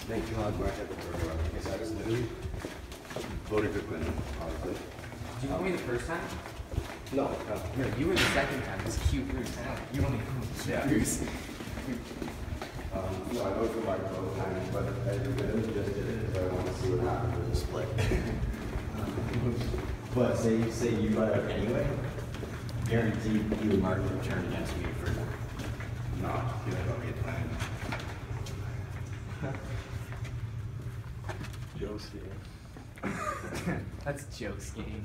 Thank God, Mark, at the first round. I guess I just literally voted for Quinlan, honestly. Did you vote me the first time? No. No, you were the second time. This cute Bruce. You only Bruce. No, I voted for Mark both times, but I just did it because I want to see what happens with the split. But say you got out anyway, guaranteed you and Mark would turn against me for not giving up your plan. jokes here. That's jokes game.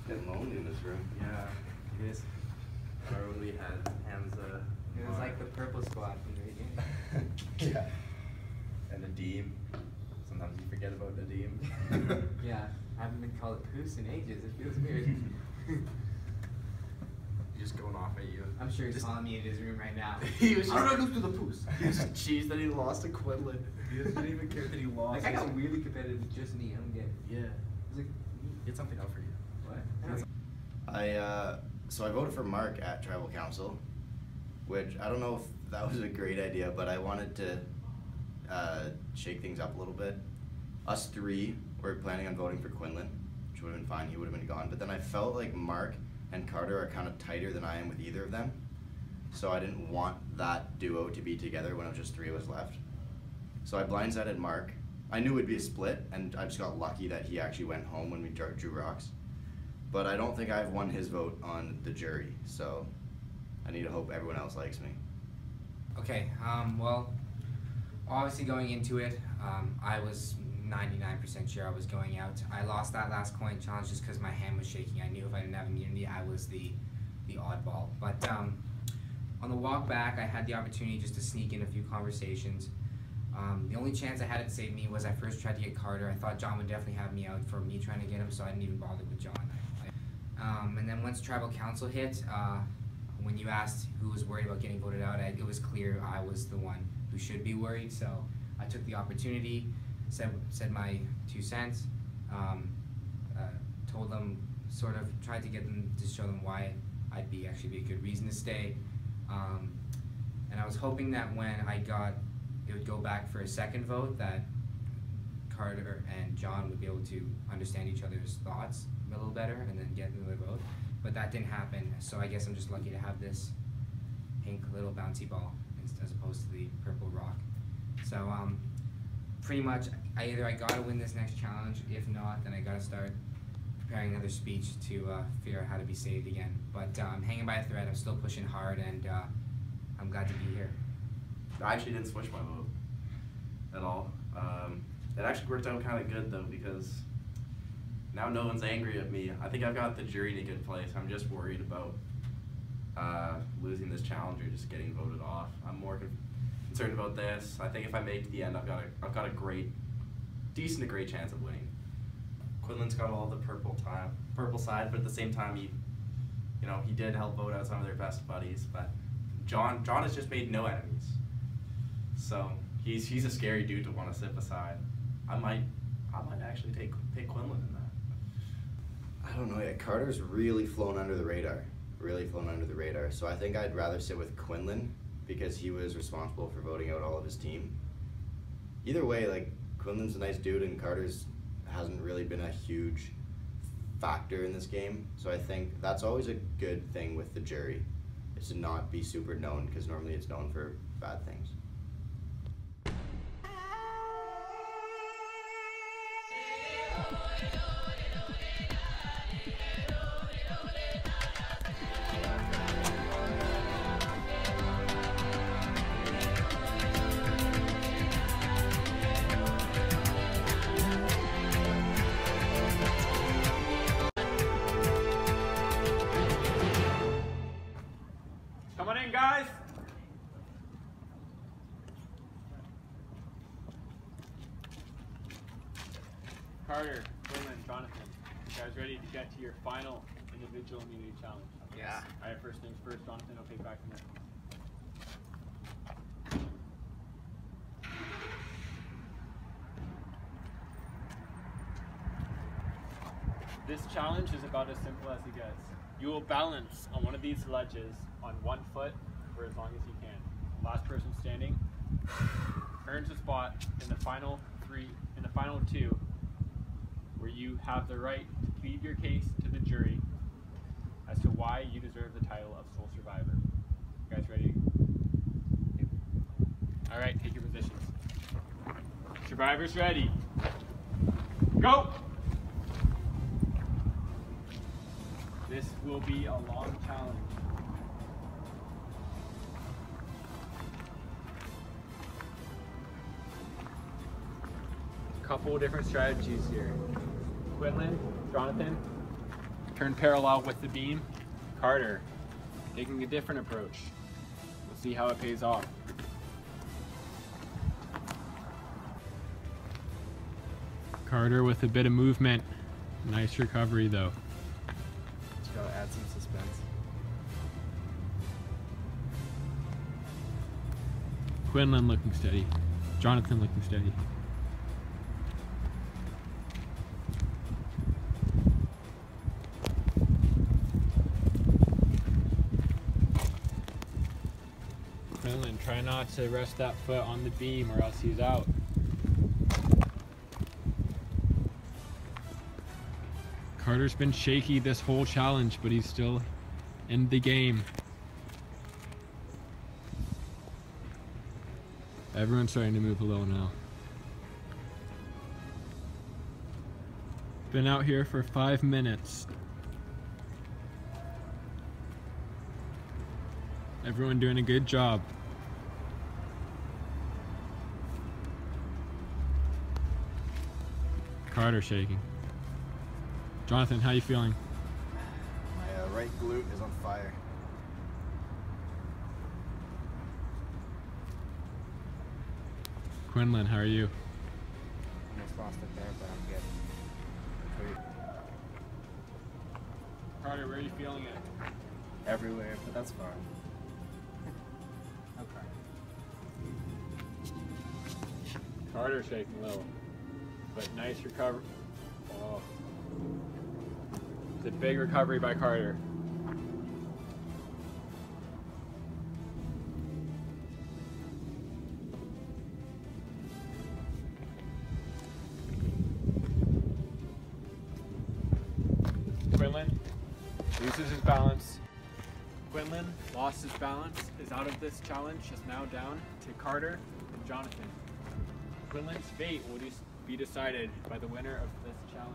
Getting lonely in this room. Yeah, it is. Or when we had Hamza. It was like the purple squad from the beginning. Yeah. And Nadeem. Sometimes you forget about Nadeem. Yeah, I haven't been called a Poos in ages. It feels weird. He's just going off at you. I'm sure he's calling me in his room right now. He was I'm just, gonna lose to the Poos. he was cheesed that he lost to Quinlan. He didn't even care that he lost. Like, I got really competitive with just me. I don't get it. Yeah. It's like, Get something out for you. what? So I voted for Mark at tribal council, which I don't know if that was a great idea, but I wanted to shake things up a little bit. Us three were planning on voting for Quinlan, which would have been fine, he would have been gone. But then I felt like Mark and Carter are kind of tighter than I am with either of them. So I didn't want that duo to be together when it was just three of us left. So I blindsided Mark. I knew it would be a split, and I just got lucky that he actually went home when we drew rocks. But I don't think I've won his vote on the jury, so I need to hope everyone else likes me. Okay, well, obviously going into it, I was 99% sure I was going out. I lost that last coin challenge just because my hand was shaking. I knew if I didn't have immunity, I was the oddball. But on the walk back, I had the opportunity just to sneak in a few conversations. The only chance I had it save me was I first tried to get Carter. I thought John would definitely have me out for me trying to get him, so I didn't even bother with John. And then once tribal council hit, when you asked who was worried about getting voted out, it was clear I was the one who should be worried. So I took the opportunity, said my 2 cents, told them, sort of tried to get them to show them why I'd actually be a good reason to stay. And I was hoping that when it would go back for a second vote, that Carter and John would be able to understand each other's thoughts a little better and then get another vote. But that didn't happen, so I guess I'm just lucky to have this pink little bouncy ball as opposed to the purple rock. So pretty much, either I gotta win this next challenge. If not, then I gotta start preparing another speech to figure out how to be saved again. But I'm hanging by a thread. I'm still pushing hard, and I'm glad to be here. I actually didn't switch my vote at all. It actually worked out kind of good though, because now no one's angry at me. I think I've got the jury in a good place. I'm just worried about losing this challenge or just getting voted off. I'm more concerned about this. I think if I make it to the end, I've got a decent to great chance of winning. Quinlan's got all the purple side, but at the same time, he did help vote out some of their best buddies. But John has just made no enemies, so he's a scary dude to want to sit beside. I might actually pick Quinlan in that. I don't know yet. Carter's really flown under the radar. So I think I'd rather sit with Quinlan because he was responsible for voting out all of his team. Either way, like, Quinlan's a nice dude and Carter's hasn't really been a huge factor in this game. So I think that's always a good thing with the jury, is to not be super known, because normally it's known for bad things. Come on in, guys. Carter, Quinlan, Jonathan, you guys ready to get to your final individual immunity challenge? Yeah. All right, first things first, Jonathan, okay, back from there. This challenge is about as simple as it gets. You will balance on one of these ledges on 1 foot for as long as you can. earns a spot in the final two, where you have the right to plead your case to the jury as to why you deserve the title of sole survivor. You guys ready? All right, take your positions. Survivors ready. Go! This will be a long challenge. Couple of different strategies here. Quinlan, Jonathan, turn parallel with the beam. Carter, taking a different approach. We'll see how it pays off. Carter with a bit of movement. Nice recovery though. Just gotta add some suspense. Quinlan looking steady. Jonathan looking steady. Quinlan, try not to rest that foot on the beam or else he's out. Carter's been shaky this whole challenge, but he's still in the game. Everyone's starting to move a little now. Been out here for 5 minutes. Everyone doing a good job. Carter shaking. Jonathan, how you feeling? My right glute is on fire. Quinlan, how are you? Almost lost it there, but I'm good. Carter, where are you feeling it? Everywhere, but that's fine. Carter shaking a little, but nice recovery. Oh. It's a big recovery by Carter. Quinlan loses his balance. Quinlan lost his balance, is out of this challenge, is now down to Carter and Jonathan. Quinlan's fate will be decided by the winner of this challenge.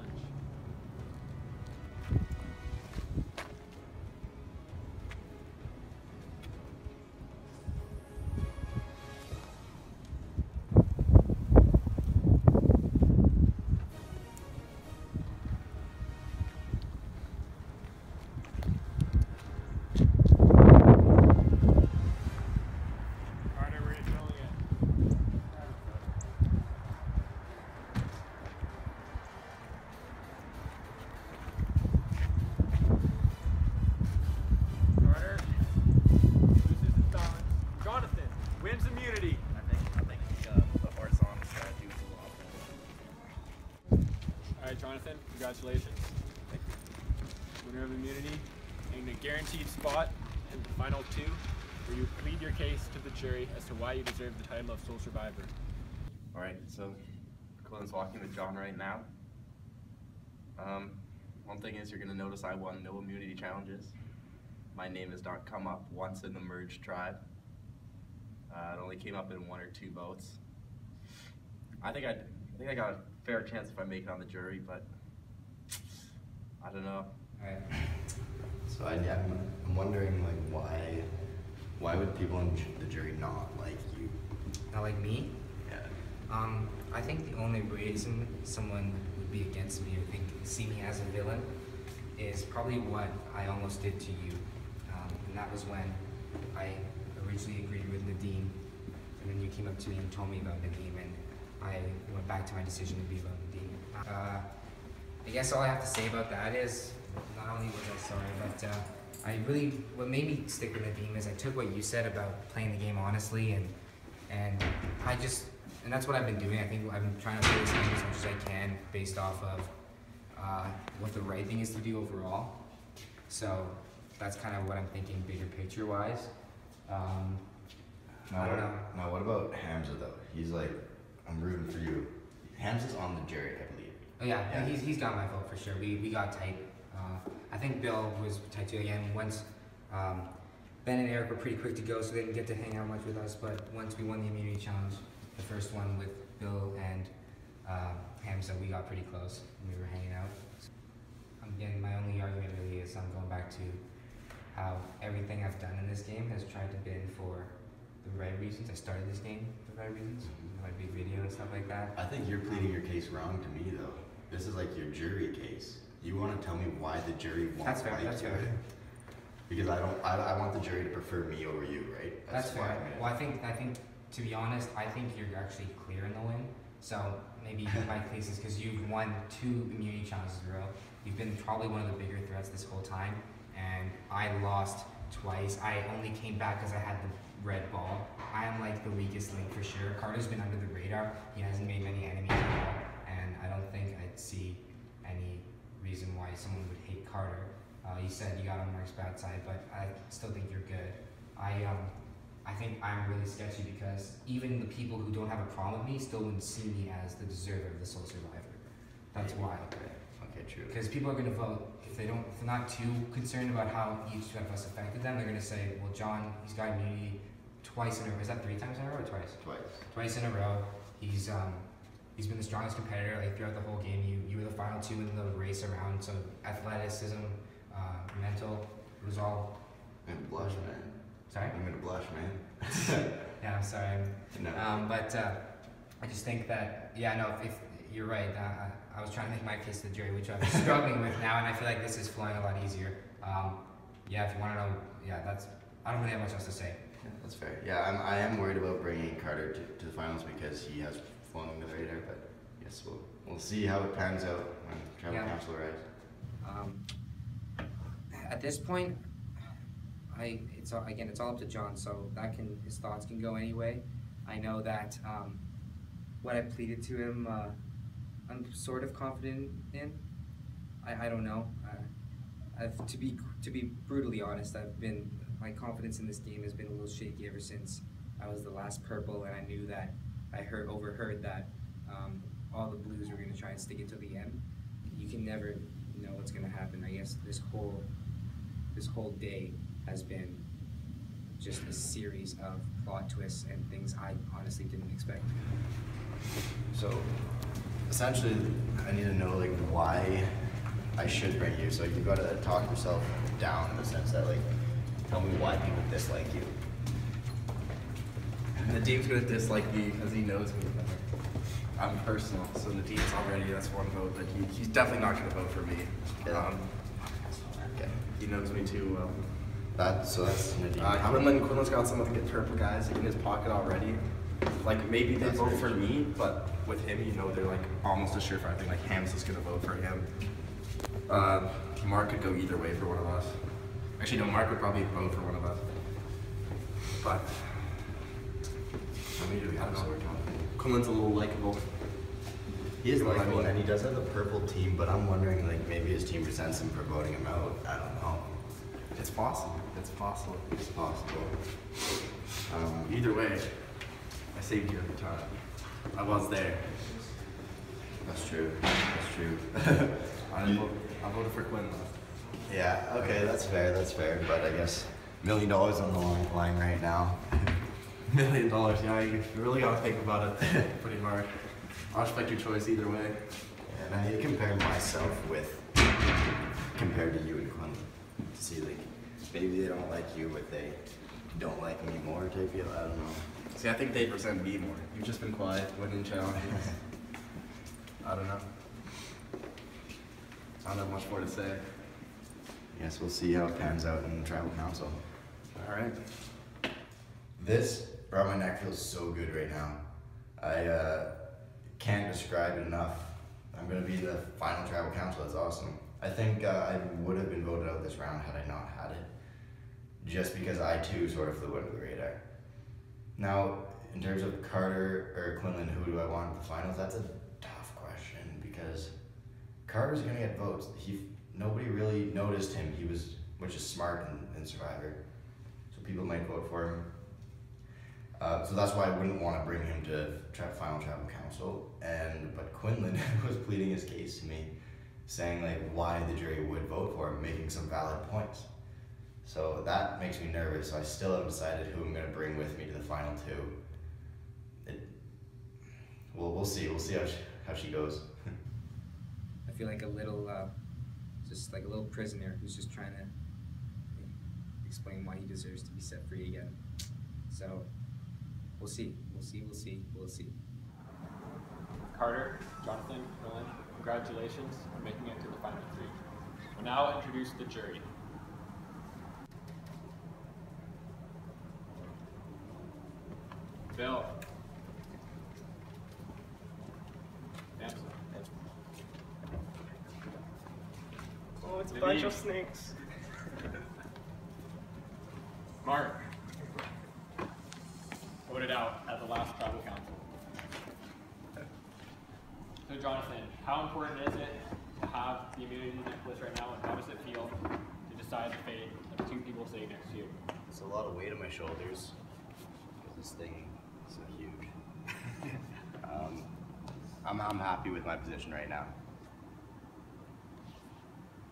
Jonathan, congratulations. Thank you. Winner of immunity and a guaranteed spot in the final two, where you plead your case to the jury as to why you deserve the title of sole survivor. Alright, so Quillen's walking with John right now. One thing is, you're going to notice I won no immunity challenges. My name has not come up once in the merged tribe. It only came up in 1 or 2 votes. I think I got a fair chance if I make it on the jury, but I don't know. So I'm wondering, like, why would people in the jury not like you? Not like me? Yeah. I think the only reason someone would be against me or see me as a villain is probably what I almost did to you. And that was when I originally agreed with Nadim, and then you came up to me and told me about Nadim, and I went back to my decision to be about Nadim. I guess all I have to say about that is, not only was I sorry, but what made me stick with Nadim is I took what you said about playing the game honestly, and that's what I've been doing. I think I've been trying to play this game as much as I can based off of what the right thing is to do overall. So that's kind of what I'm thinking bigger picture wise. I don't know. Now what about Hamza though? He's like, I'm rooting for you. Hamza's on the jury, I believe. Oh yeah, he's got my vote for sure. We got tight. I think Bill was tight too. Again, once Ben and Eric were pretty quick to go, so they didn't get to hang out much with us. But once we won the immunity challenge, the first one with Bill and Hamza, we got pretty close and we were hanging out. Again, my only argument really is I'm going back to how everything I've done in this game has tried to been for the right reasons. I started this game for the right reasons. My big video and stuff like that. I think you're pleading your case wrong to me though. This is like your jury case. You want to tell me why the jury won't That's fair. like That's you? fair. Because I want the jury to prefer me over you, right? That's why fair. I'm in it. Well, I think to be honest, I think you're actually clear in the win. So maybe my case is because you've won 2 immunity challenges in a row. You've been probably one of the bigger threats this whole time, and I lost twice. I only came back because I had the red ball. I am like the weakest link for sure. Carter's been under the radar. He hasn't made many enemies at all, and I don't think I'd see any reason why someone would hate Carter. You said you got on Mark's bad side, but I still think you're good. I think I'm really sketchy because even the people who don't have a problem with me still wouldn't see me as the deserver of the sole survivor. That's why. Okay, true. Because people are going to vote. If they're not too concerned about how each of us affected them, they're going to say, well, John, he's got immunity twice in a row. Is that 3 times in a row or twice? Twice in a row. He's been the strongest competitor like throughout the whole game. You were the final 2 in the race around. So athleticism, mental, it was all. I'm gonna blush, man. Sorry? I'm gonna blush, man. Yeah, I'm sorry. No. But I just think that, yeah, no, if you're right. I was trying to make my case to the jury, which I'm struggling with now, and I feel like this is flowing a lot easier. Yeah, if you want to know, yeah, I don't really have much else to say. Yeah, that's fair. Yeah, I am worried about bringing Carter to the finals because he has flown under the radar, but yes, we'll see how it pans out when tribal council arrives. At this point, it's all up to John, so his thoughts can go anyway. I know that what I pleaded to him, I'm sort of confident in. I don't know. To be brutally honest, my confidence in this game has been a little shaky ever since I was the last purple, and I knew that overheard that all the blues were going to try and stick it to the end. You can never know what's going to happen. I guess this whole day has been just a series of plot twists and things I honestly didn't expect. So, essentially, I need to know like why I should bring you. So you got to talk yourself down in the sense that like, tell me why people dislike you. And the team's gonna dislike me because he knows me better. I'm personal, so the team's already, that's 1 vote, but he's definitely not gonna vote for me. Yeah. Okay. He knows me too well. That's Nadine. Quinlan's got some of the good purple guys in his pocket already. Like maybe they vote for me, but with him, you know, they're like almost a surefire thing. Like Hamza's gonna vote for him. Mark could go either way for one of us. Actually, no, Mark would probably vote for one of us. But How many do we have so far? Quinlan's a little likable. He is You know what I likable, mean? and he does have a purple team, but I'm wondering like maybe his team resents him for voting him out. I don't know. It's possible. It's possible. It's possible. Either way, I saved you every time. I was there. That's true. That's true. I voted for Quinlan. Yeah, okay, that's fair, but I guess $1 million on the line right now. $1 million, yeah, you really gotta think about it pretty hard. I respect your choice either way. And I need to compare myself compared to you and Quinlan to see like, maybe they don't like you, but they don't like me more type deal, I don't know. See, I think they'd resent me more. You've just been quiet, winning challenges. I don't know. I don't have much more to say. Guess we'll see how it pans out in the tribal council. Alright. This around my neck feels so good right now. I can't describe it enough. I'm gonna be the final tribal council, that's awesome. I think I would have been voted out this round had I not had it. Just because I too sort of flew under the radar. Now, in terms of Carter or Quinlan, who do I want in the finals? That's a tough question because Carter's gonna get votes. Nobody really noticed him. Which is smart in Survivor. So people might vote for him. So that's why I wouldn't want to bring him to final tribal council. But Quinlan was pleading his case to me, saying like why the jury would vote for him, making some valid points. So that makes me nervous. So I still haven't decided who I'm going to bring with me to the final two. We'll see. We'll see how she goes. I feel like a little, just like a little prisoner who's just trying to explain why he deserves to be set free again. So, we'll see. Carter, Jonathan, Quinlan, congratulations on making it to the final three. We'll now introduce the jury. Bill. Nancy. Oh, it's a bunch of snakes. Mark. Voted out at the last tribal council. So Jonathan, how important is it to have the immunity necklace right now, and how does it feel to decide the fate of two people sitting next to you? It's a lot of weight on my shoulders. This thing is so huge. I'm happy with my position right now.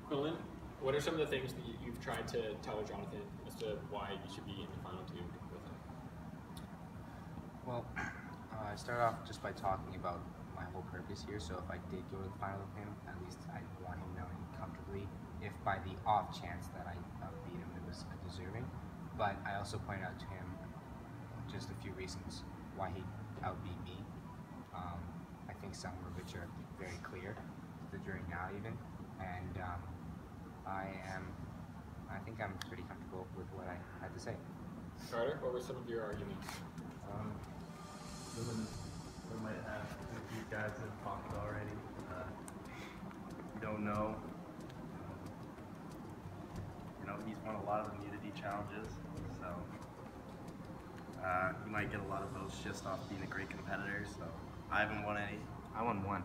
Quinlan, what are some of the things that you've tried to tell Jonathan as to why you should be in the final two with him? Well, I started off just by talking about my whole purpose here, so if I did go to the final with him, at least I'd want him knowing comfortably if by the off chance that I beat him, it was deserving. But I also pointed out to him just a few reasons why he outbeat me. I think some of which are very clear to the jury now even, and I think I'm pretty comfortable with what I had to say. Carter, what were some of your arguments? We might have, you guys have talked already. You don't know. He's won a lot of immunity challenges, so you might get a lot of votes just off being a great competitor. So I haven't won any. I won one.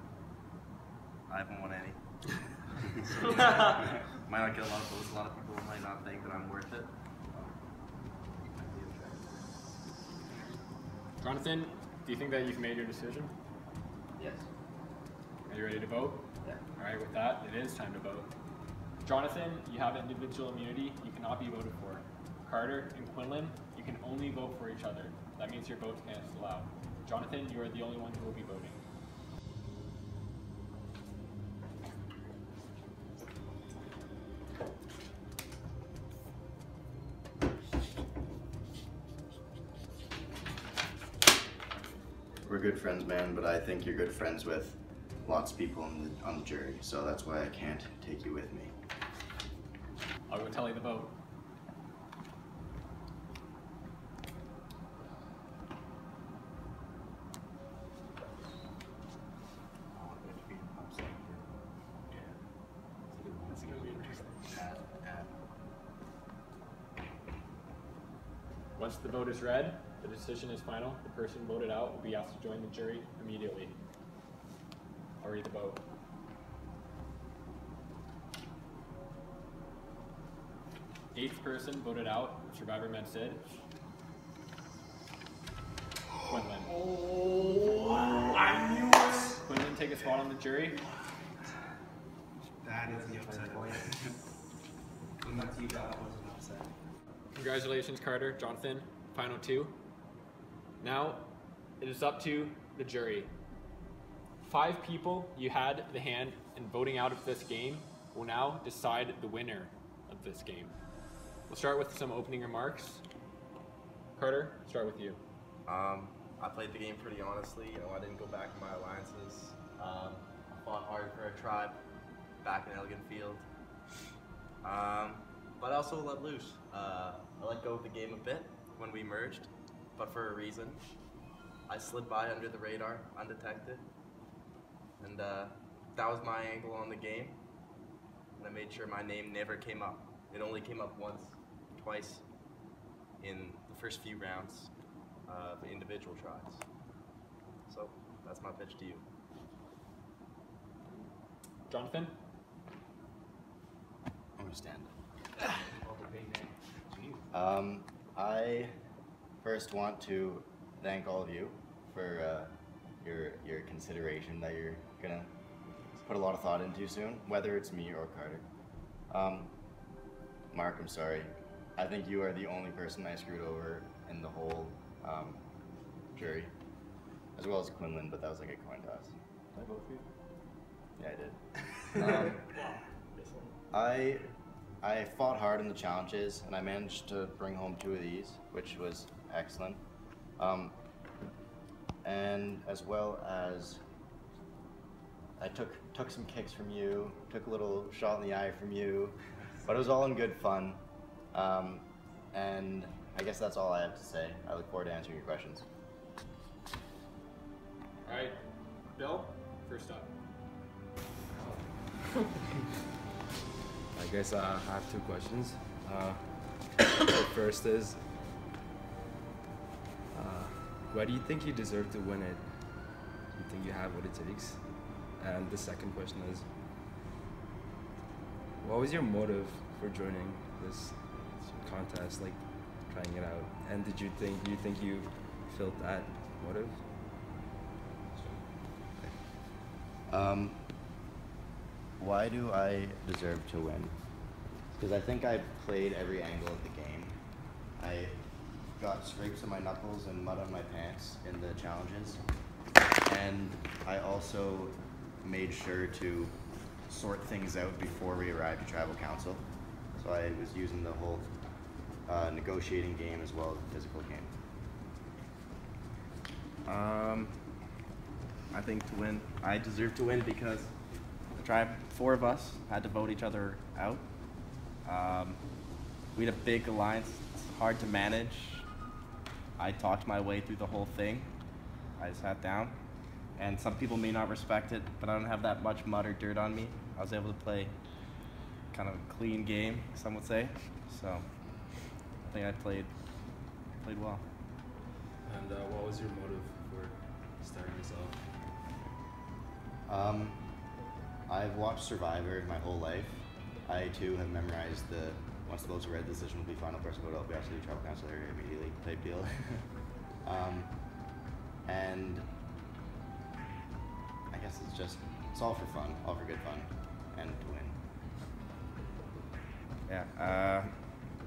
I haven't won any. So, might not get a lot of votes. A lot of people might not think that I'm worth it. Jonathan, do you think that you've made your decision? Yes. Are you ready to vote? Yeah. All right, with that, it is time to vote. Jonathan, you have individual immunity. You cannot be voted for. Carter and Quinlan, you can only vote for each other. That means your votes cancel out. Jonathan, you are the only one who will be voting. We're good friends, man, but I think you're good friends with lots of people on the jury, so that's why I can't take you with me. I'll go tally the vote. Once the vote is read, the decision is final. The person voted out will be asked to join the jury immediately. I'll read the vote. Eighth person voted out, survivor Med-Syd. Quinlan. Oh, I knew it! Quinlan, take a spot on the jury. That is the upset point. Congratulations, Carter, Jonathan, final two. Now, it is up to the jury. 5 people you had the hand in voting out of this game will now decide the winner of this game. We'll start with some opening remarks. Carter, start with you. I played the game pretty honestly. I didn't go back in my alliances. I fought hard for a tribe back in Elgin Field. But I also let loose. I let go of the game a bit when we merged, but for a reason. I slid by under the radar, undetected, and that was my angle on the game. And I made sure my name never came up. It only came up once, twice in the first few rounds of individual tries. So that's my pitch to you. Jonathan? I'm gonna stand up. I first want to thank all of you for your consideration that you're gonna put a lot of thought into soon, whether it's me or Carter. Mark, I'm sorry. I think you are the only person I screwed over in the whole jury, as well as Quinlan, but that was like a coin toss. Did I vote for you? Yeah, I did. I fought hard in the challenges, and I managed to bring home 2 of these, which was excellent. And as well as I took some kicks from you, took a little shot in the eye from you, but it was all in good fun. And I guess that's all I have to say. I look forward to answering your questions. All right, Bill, first up. I guess I have 2 questions. The first is, why do you think you deserve to win it? Do you think you have what it takes? And the second question is, what was your motive for joining this contest, like trying it out? And do you think you felt that motive? Why do I deserve to win? Because I think I played every angle of the game. I got scrapes on my knuckles and mud on my pants in the challenges. And I also made sure to sort things out before we arrived at Tribal Council. So I was using the whole negotiating game as well as the physical game. I think to win, I deserve to win because the tribe, 4 of us, had to vote each other out. We had a big alliance. It's hard to manage. I talked my way through the whole thing. I sat down, and some people may not respect it, but I don't have that much mud or dirt on me. I was able to play kind of a clean game, some would say. So I think I played well. And what was your motive for starting this off? I've watched Survivor my whole life. I too have memorized the once the votes are read, the decision will be final person vote out. We have to do Tribal Council area immediately type deal. And I guess it's all for fun, all for good fun, and to win. Yeah,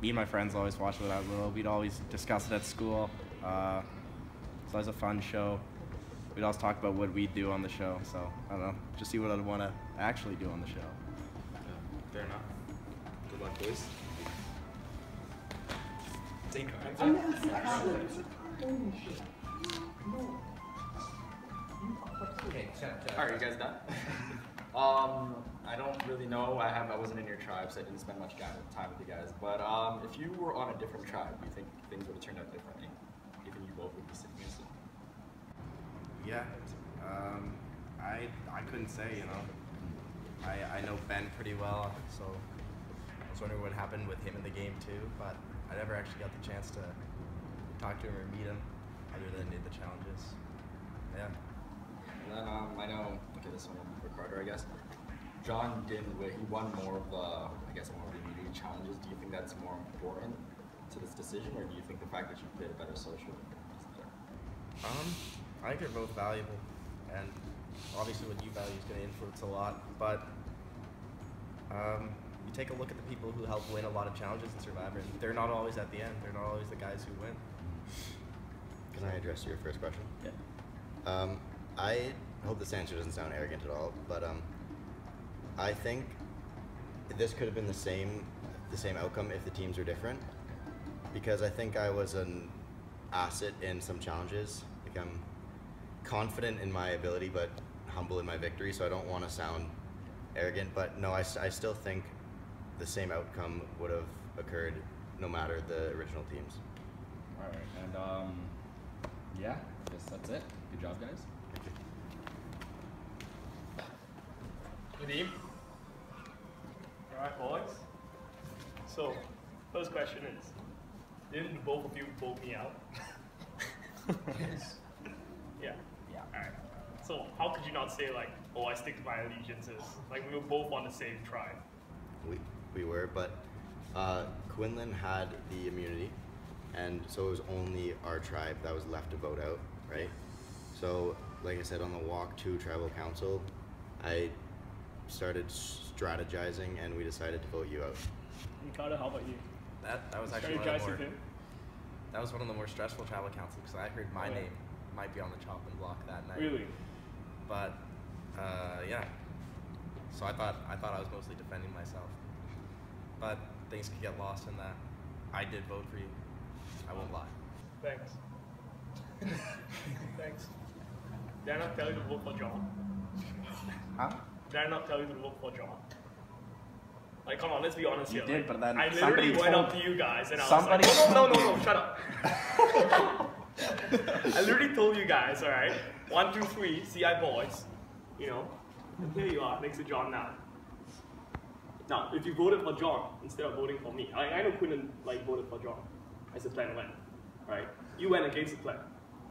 me and my friends always watched it when I was little. We'd always discuss it at school. It's always a fun show. We'd always talk about what we'd do on the show. So I don't know, just see what I'd want to actually do on the show. Fair enough. Good luck, boys. Take cards. Okay, shut up. All right, you guys done? I don't really know. I wasn't in your tribe, so I didn't spend much time with you guys. But if you were on a different tribe, do you think things would have turned out differently? Even you both would be sitting here. Yeah, I couldn't say, you know. I know Ben pretty well, so I was wondering what happened with him in the game too, but I never actually got the chance to talk to him or meet him other than did the challenges. Yeah. And then I know, okay, this one for Carter, I guess. John didn't win. He won more of the, I guess, more of the immunity challenges. Do you think that's more important to this decision, or do you think the fact that you played a better social is better? I think they're both valuable, and obviously what you value is going to influence a lot, but you take a look at the people who help win a lot of challenges in Survivor, and they're not always at the end. They're not always the guys who win. Can I address your first question? Yeah. I hope this answer doesn't sound arrogant at all, but I think this could have been the same outcome if the teams were different, because I think I was an asset in some challenges. Like, I'm confident in my ability, but humble in my victory, so I don't want to sound arrogant, but no, I still think the same outcome would have occurred no matter the original teams. All right, and yeah, I guess that's it. Good job, guys. Nadeem? Alright, boys. So, first question is, didn't both of you vote me out? Yes. Yeah. Yeah. Alright. So, how could you not say, like, oh, I stick to my allegiances? Like, we were both on the same tribe. We were, but Quinlan had the immunity, and so it was only our tribe that was left to vote out, right? So, like I said, on the walk to tribal council, I started strategizing, and we decided to vote you out. Ricardo, how about you? That was actually one of the more, Strategizing him? that was one of the more stressful tribal councils because I heard my name might be on the chopping block that night. Really? But yeah, so I thought I was mostly defending myself, but things could get lost in that. I did vote for you. I won't lie. Thanks. Thanks. Did I not tell you to vote for John? Huh? Did I not tell you to vote for John? Like, come on, let's be honest You here. did, but then I somebody literally went told- up to you guys and I was somebody- like, no, shut up. I literally told you guys, alright, 1, 2, 3, CI boys, you know, and here you are next to John now. Now, if you voted for John instead of voting for me, I know Quinlan voted for John as the plan went, right? You went against the plan.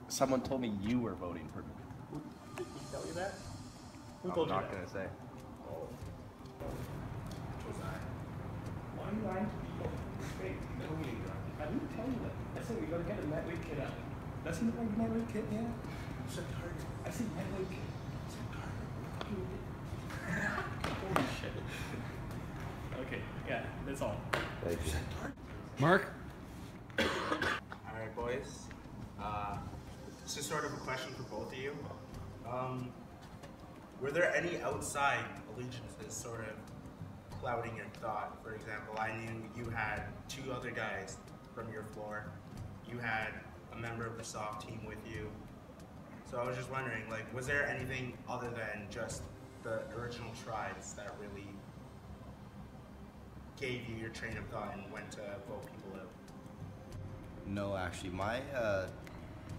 Someone told me you were voting for me. Who did he tell you that? Who I'm told you not that? gonna say. Oh. Why are you lying to people? Wait, I didn't tell you that. I said we gotta get a Med-Syd kid out. That's not like Med-Syd kid, yeah? I said Carter. I said Med-Syd kid. I said Carter. Holy shit. Okay, yeah, that's all. Thank you. Mark? Alright, boys. This is sort of a question for both of you. Were there any outside allegiances sort of clouding your thought? For example, I knew you had 2 other guys from your floor. You had a member of the soft team with you. So I was just wondering, was there anything other than just the original tribes that really gave you your train of thought and went to vote people out? No, actually, my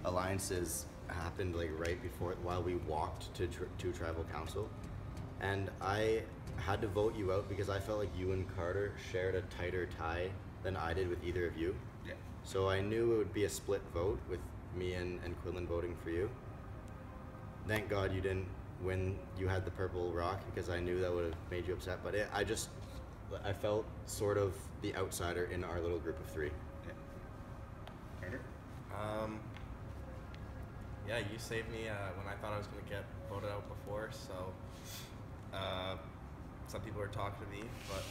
alliances happened right before, while we walked to tribal council, and I had to vote you out because I felt like you and Carter shared a tighter tie than I did with either of you. Yeah. So I knew it would be a split vote with me and Quinlan voting for you. Thank God you didn't win. You had the purple rock because I knew that would have made you upset. But I felt sort of the outsider in our little group of 3. Carter? Yeah, you saved me when I thought I was going to get voted out before, so some people were talking to me, but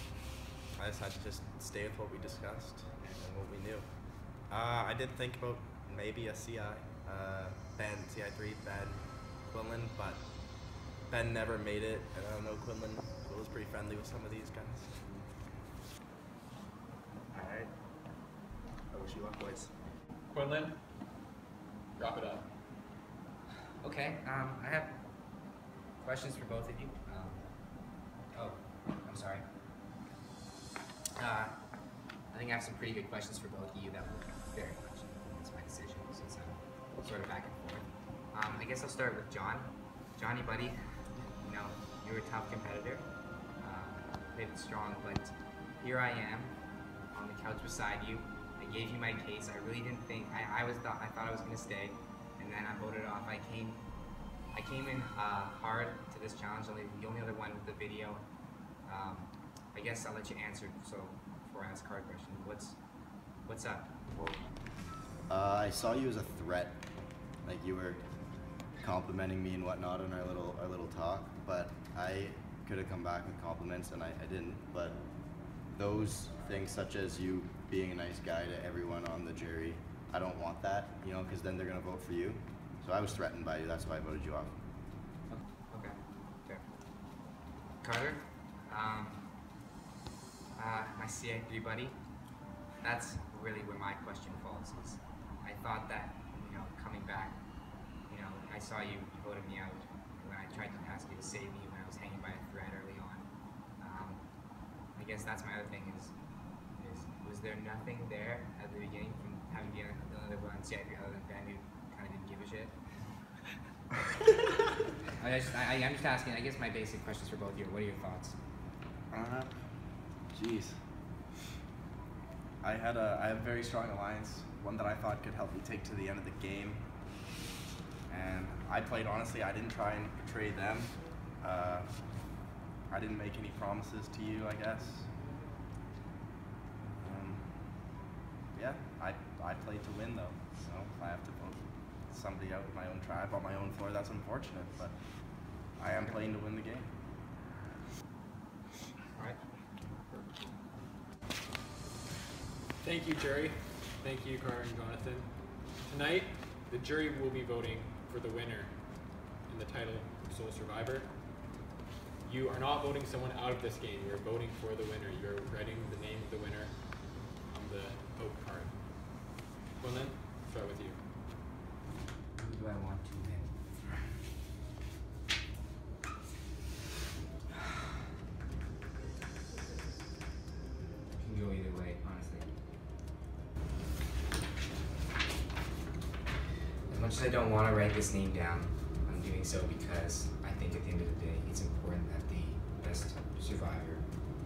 I decided to just stay with what we discussed and what we knew. I did think about maybe a CI, CI3, Ben, Quinlan, but Ben never made it, and I don't know, Quinlan was pretty friendly with some of these guys. Alright. I wish you luck, boys. Quinlan? Wrap it up. Okay, I have questions for both of you. I'm sorry. I think I have some pretty good questions for both of you that will very much influence my decision since I'm sort of back and forth. I guess I'll start with John. Johnny, buddy, you know, you're a tough competitor. Played it strong, but here I am on the couch beside you. I gave you my case. I really didn't think, I thought I was gonna stay, and then I voted off. I came in hard to this challenge, the only other one with the video. I guess I'll let you answer, so before I ask a hard question, what's up? I saw you as a threat, like you were complimenting me and whatnot in our little talk, but I could have come back with compliments and I didn't. But those things, such as you being a nice guy to everyone on the jury, I don't want that, because then they're gonna vote for you. So I was threatened by you. That's why I voted you off. Okay, fair. Carter, my CI3 buddy, that's really where my question falls. Is I thought that, coming back, I saw you voted me out when I tried to ask you to save me when I was hanging by a thread early on. I guess that's my other thing is was there nothing there at the beginning from having been another one CI3 other than Ben who kind of didn't give a shit? I'm just asking, I guess my basic questions for both of you. What are your thoughts? Jeez. I have a very strong alliance, one that I thought could help me take to the end of the game. And I played honestly, I didn't try and betray them. I didn't make any promises to you, I guess. Yeah, I play to win though. So if I have to vote somebody out in my own tribe on my own floor, that's unfortunate. But I am playing to win the game. All right. Thank you, jury. Thank you, Carter and Jonathan. Tonight, the jury will be voting for the winner in the title of Sole Survivor. You are not voting someone out of this game. You are voting for the winner. You are writing the name of the winner on the vote card. Quinlan, start with you. Who do I want to win? Can go either way, honestly. As much as I don't want to write this name down, I'm doing so because I think at the end of the day, it's important that the best survivor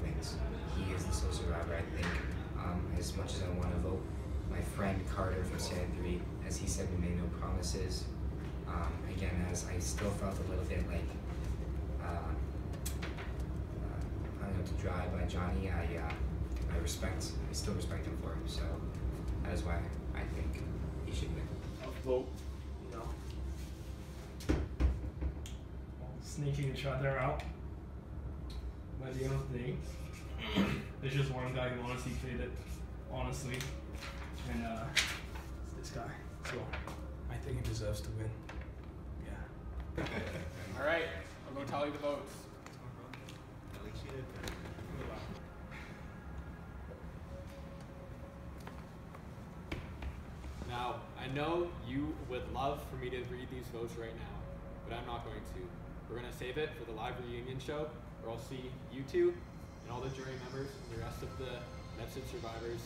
wins. He is the sole survivor. I think as much as I want to vote my friend Carter from Sand 3, as he said, we made no promises. Again, as I still felt a little bit like hung up to dry by Johnny, I still respect him for it. So that is why I think he should win. A vote, you know, sneaking each other out. But at the end of the day, there's just one guy who honestly played it honestly, and it's this guy. So I think he deserves to win. Yeah. All right, I'll go tally the votes. Now, I know you would love for me to read these votes right now, but I'm not going to. We're going to save it for the live reunion show, where I'll see you two and all the jury members and the rest of the Med-Syd survivors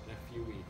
in a few weeks.